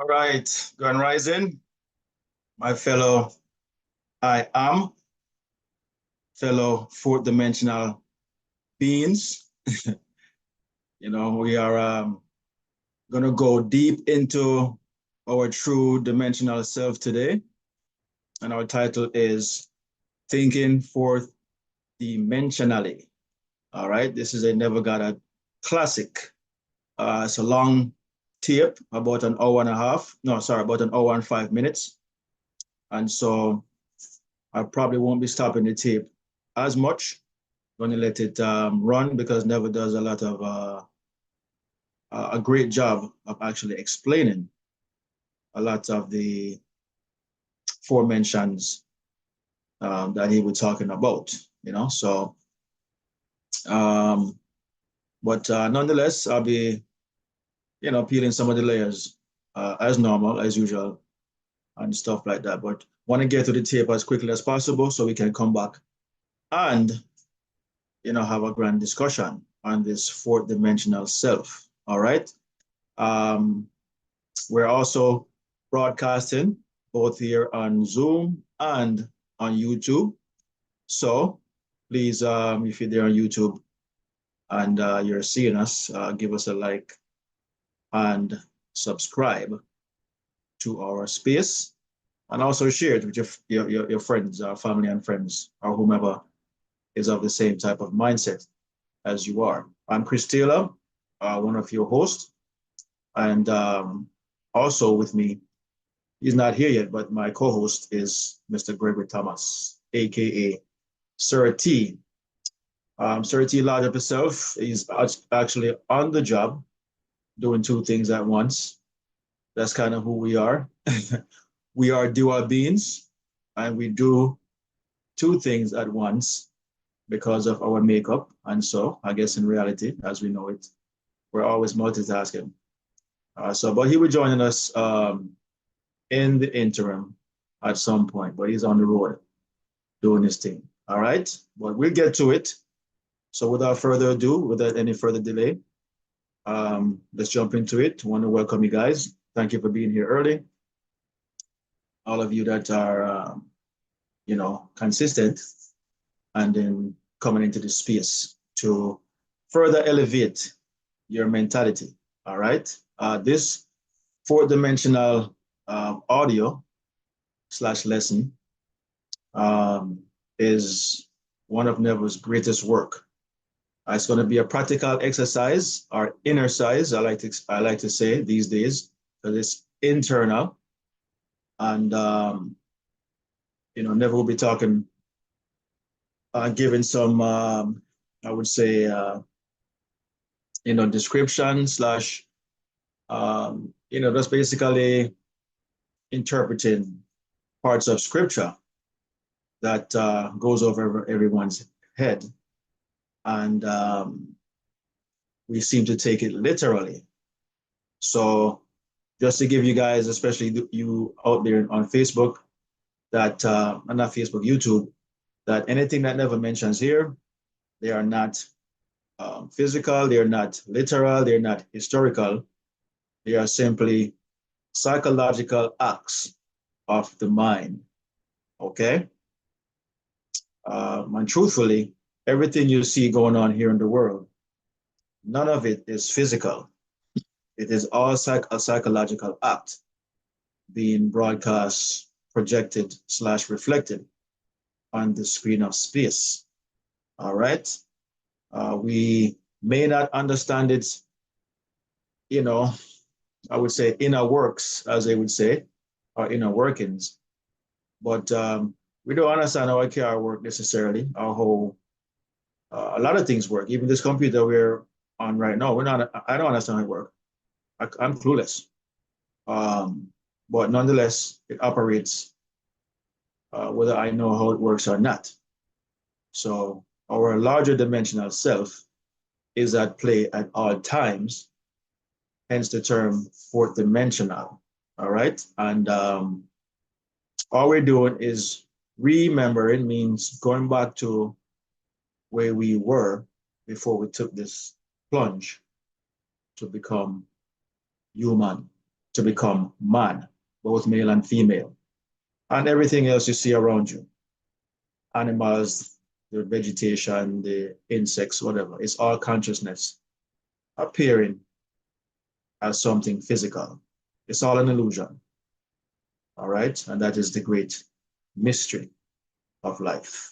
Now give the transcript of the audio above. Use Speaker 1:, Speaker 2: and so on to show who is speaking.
Speaker 1: right, Grand Rising, my fellow I am, fellow fourth dimensional beings. We are going to go deep into our true dimensional self today. And our title is Thinking Fourth Dimensionally. All right, this is a Never Got a classic. It's a long tape, about an hour and a half. No, sorry, about an hour and 5 minutes. And so I probably won't be stopping the tape as much. Going to let it run because Never does a lot of a great job of actually explaining a lot of the forementions that he was talking about, So, but nonetheless, I'll be, peeling some of the layers as normal, as usual, and stuff like that. But want to get to the tape as quickly as possible so we can come back and have a grand discussion on this fourth dimensional self. All right. We're also broadcasting both here on Zoom and on YouTube. So please, if you're there on YouTube and you're seeing us, give us a like and subscribe to our space, and also share it with your friends, family and friends, or whomever is of the same type of mindset as you are. I'm Chris Taylor, one of your hosts, and also with me, he's not here yet, but my co-host is Mr. Gregory Thomas, aka Sir T. Sir T Lodge up himself. He's actually on the job, doing two things at once. That's kind of who we are. We are dual beings, and we do two things at once because of our makeup. And so, I guess in reality, as we know it, we're always multitasking. But he will be joining us in the interim at some point, but he's on the road doing his thing. All right, but we'll get to it. So without further ado, without any further delay, let's jump into it. I want to welcome you guys. Thank you for being here early. All of you that are, consistent and then coming into the space to further elevate your mentality. All right. This fourth dimensional audio / lesson is one of Neville's greatest work. It's going to be a practical exercise or exercise, I like to say these days, because it's internal. And Neville will be talking, giving some, I would say, description / just basically interpreting parts of scripture that goes over everyone's head. And we seem to take it literally. So just to give you guys, especially you out there on Facebook, that, not Facebook, YouTube, that anything that Never mentions here, they are not physical, they are not literal, they're not historical. They are simply psychological acts of the mind, okay? And truthfully, everything you see going on here in the world, none of it is physical. It is all a psychological act being broadcast, projected / reflected on the screen of space. All right. We may not understand it, I would say inner works, as they would say, or inner workings, but we don't understand how our work necessarily, our whole, a lot of things work. Even this computer we're on right now, I don't understand how it works. I'm clueless. But nonetheless, it operates whether I know how it works or not. So our larger dimensional self is at play at all times, hence the term fourth dimensional. All right. And all we're doing is remembering, means going back to where we were before we took this plunge to become human to become man, both male and female. And everything else you see around you, animals, the vegetation, the insects, whatever, it's all consciousness appearing as something physical. It's all an illusion. All right. And that is the great mystery of life.